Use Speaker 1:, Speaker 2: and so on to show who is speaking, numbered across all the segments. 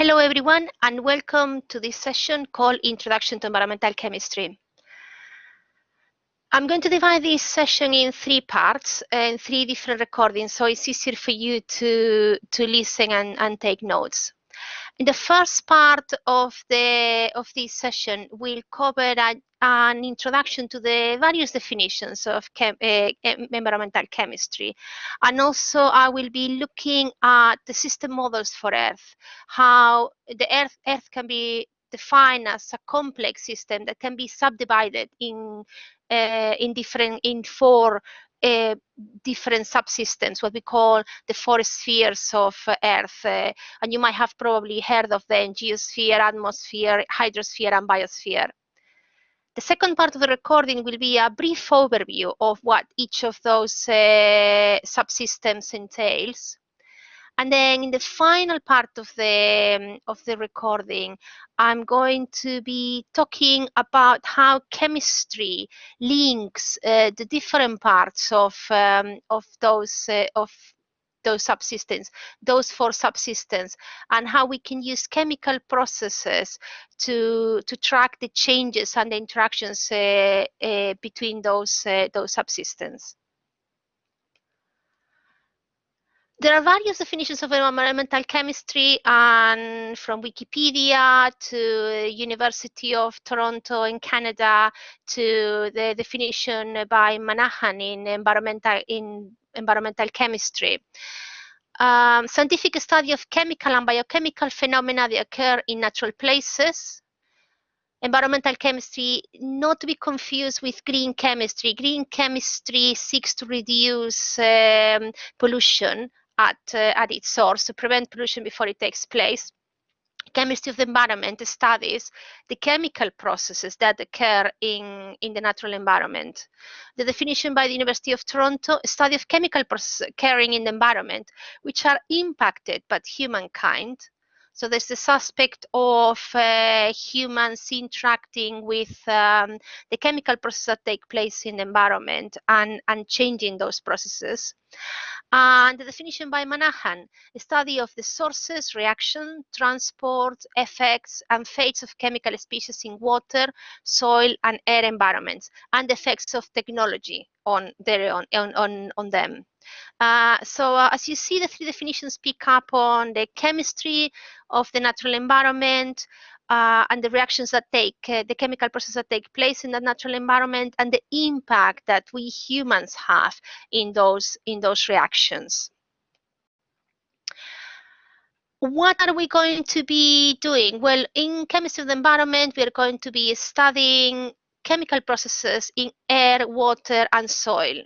Speaker 1: Hello everyone and welcome to this session called Introduction to Environmental Chemistry. I'm going to divide this session in 3 parts and 3 different recordings, so it's easier for you to listen and take notes. In the first part of this session, we'll cover an introduction to the various definitions of environmental chemistry, and also I will be looking at the system models for Earth, how the Earth can be defined as a complex system that can be subdivided in 4 different subsystems, what we call the 4 spheres of Earth, and you might have probably heard of them: geosphere, atmosphere, hydrosphere, and biosphere. The second part of the recording will be a brief overview of what each of those subsystems entails. And then in the final part of the recording, I'm going to be talking about how chemistry links the different parts of those subsystems, those 4 subsystems, and how we can use chemical processes to track the changes and the interactions between those subsystems. There are various definitions of environmental chemistry, and from Wikipedia to University of Toronto in Canada to the definition by Manahan in environmental chemistry. Scientific study of chemical and biochemical phenomena that occur in natural places. Environmental chemistry, not to be confused with green chemistry. Green chemistry seeks to reduce pollution at its source, to prevent pollution before it takes place. Chemistry of the environment studies the chemical processes that occur in the natural environment. The definition by the University of Toronto: a study of chemical processes occurring in the environment which are impacted by humankind. So there's this aspect of humans interacting with the chemical processes that take place in the environment and changing those processes. And the definition by Manahan: a study of the sources, reaction, transport, effects, and fates of chemical species in water, soil, and air environments, and the effects of technology on them. So as you see, the 3 definitions pick up on the chemistry of the natural environment and the reactions that the chemical processes that take place in the natural environment, and the impact that we humans have in those reactions. What are we going to be doing? Well, in chemistry of the environment, we are going to be studying chemical processes in air, water, and soil.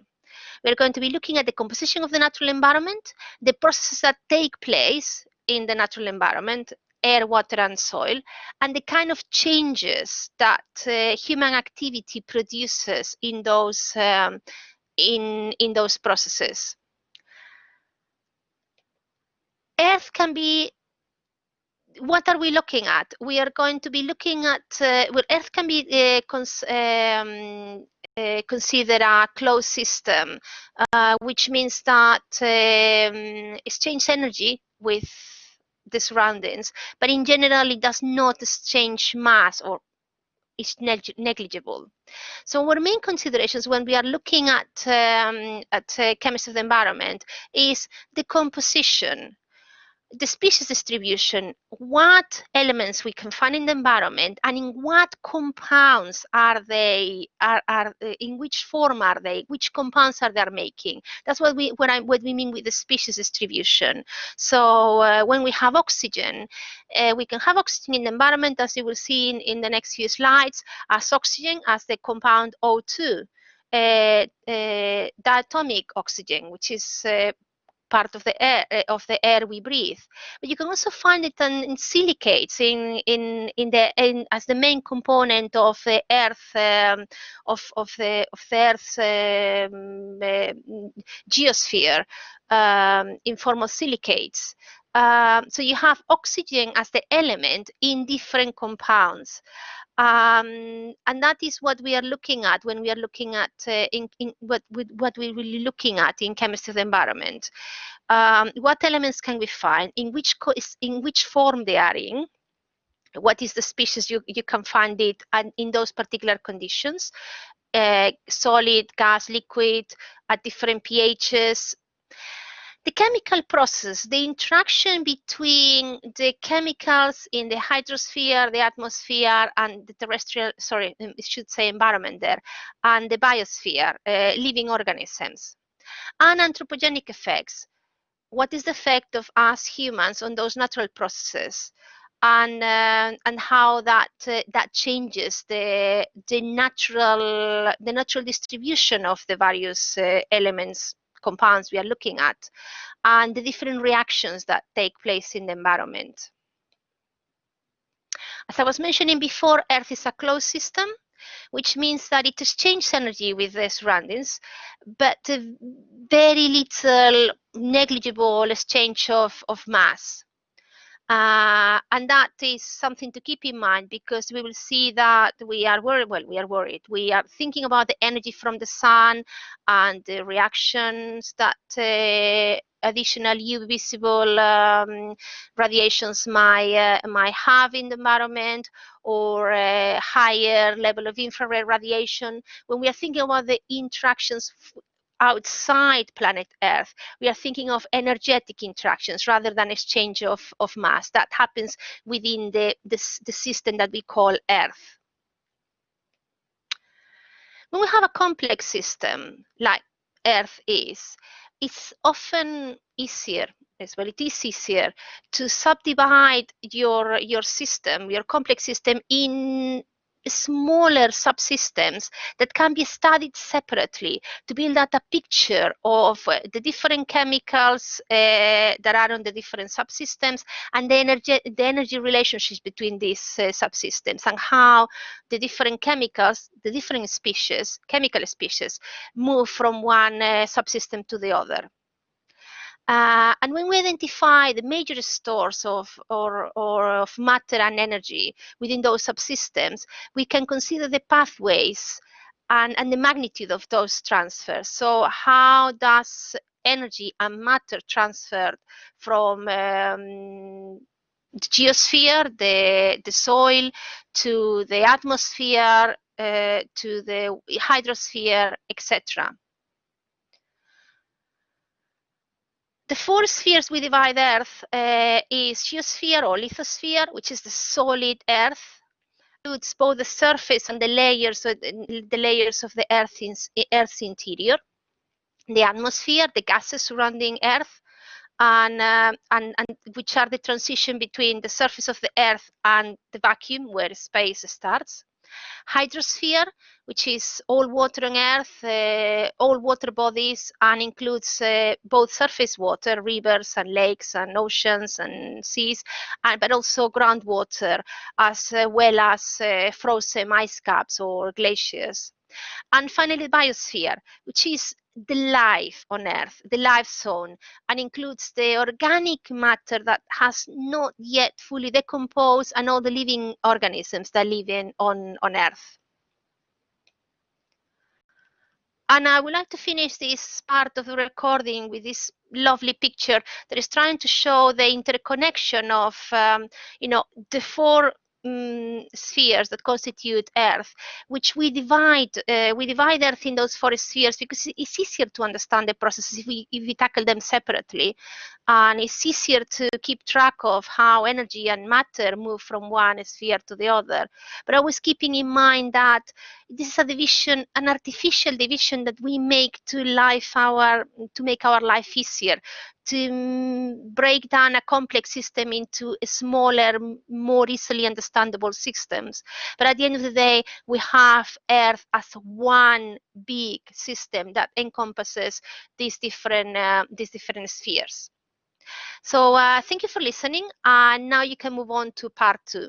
Speaker 1: We're going to be looking at the composition of the natural environment, the processes that take place in the natural environment, air, water, and soil, and the kind of changes that human activity produces in those processes. Earth can be. What are we looking at? We are going to be looking at Earth can be considered a closed system, which means that exchange energy with the surroundings, but in general it does not exchange mass, or is negligible. So our main considerations when we are looking at chemistry of the environment is the composition, the species distribution, what elements we can find in the environment, and in what compounds are they, in which form are they, which compounds are they making. That's what we mean with the species distribution. So when we have oxygen, we can have oxygen in the environment, as you will see in the next few slides, as oxygen, as the compound O2, diatomic oxygen, which is part of the air we breathe. But you can also find it in silicates as the main component of the Earth of the Earth's geosphere, in form of silicates. so you have oxygen as the element in different compounds. And that is what we are looking at when we are looking at what we're really looking at in chemistry of the environment. What elements can we find, in which form they are in, what is the species you can find it, and in those particular conditions, solid, gas, liquid, at different pHs. The chemical process, the interaction between the chemicals in the hydrosphere, the atmosphere, and the terrestrial, I should say environment there, and the biosphere, living organisms, and anthropogenic effects. What is the effect of us humans on those natural processes, and how that changes the natural distribution of the various elements, compounds we are looking at, and the different reactions that take place in the environment. As I was mentioning before, Earth is a closed system, which means that it exchanges energy with the surroundings, but very little, negligible exchange of mass. And that is something to keep in mind, because we will see that we are worried. Well, we are worried. We are thinking about the energy from the sun and the reactions that additional UV visible radiations might have in the environment, or a higher level of infrared radiation. When we are thinking about the interactions outside planet Earth, we are thinking of energetic interactions rather than exchange of mass that happens within the system that we call Earth. When we have a complex system like Earth is, it's often easier, it is easier to subdivide your system, your complex system, in smaller subsystems that can be studied separately to build out a picture of the different chemicals that are on the different subsystems, and the energy relationships between these subsystems, and how the different chemicals, the different species, chemical species, move from one subsystem to the other. And when we identify the major stores of matter and energy within those subsystems, we can consider the pathways and the magnitude of those transfers. So how does energy and matter transfer from the geosphere, the soil, to the atmosphere, to the hydrosphere, etc. The four spheres we divide Earth is geosphere or lithosphere, which is the solid Earth. It includes both the surface and the layers of the Earth's interior. The atmosphere, the gases surrounding Earth, and which are the transition between the surface of the Earth and the vacuum where space starts. Hydrosphere, which is all water on Earth, all water bodies, and includes both surface water, rivers and lakes and oceans and seas, but also groundwater, as well as frozen ice caps or glaciers. And finally, biosphere, which is the life on Earth, the life zone, and includes the organic matter that has not yet fully decomposed, and all the living organisms that live on Earth. And I would like to finish this part of the recording with this lovely picture that is trying to show the interconnection of, the four spheres that constitute Earth, which we divide Earth in those four spheres because it's easier to understand the processes if we tackle them separately, and it's easier to keep track of how energy and matter move from one sphere to the other, but always keeping in mind that this is a division, an artificial division that we make to make our life easier, to break down a complex system into smaller, more easily understandable systems. But at the end of the day, we have Earth as one big system that encompasses these different spheres. So thank you for listening, and now you can move on to part 2.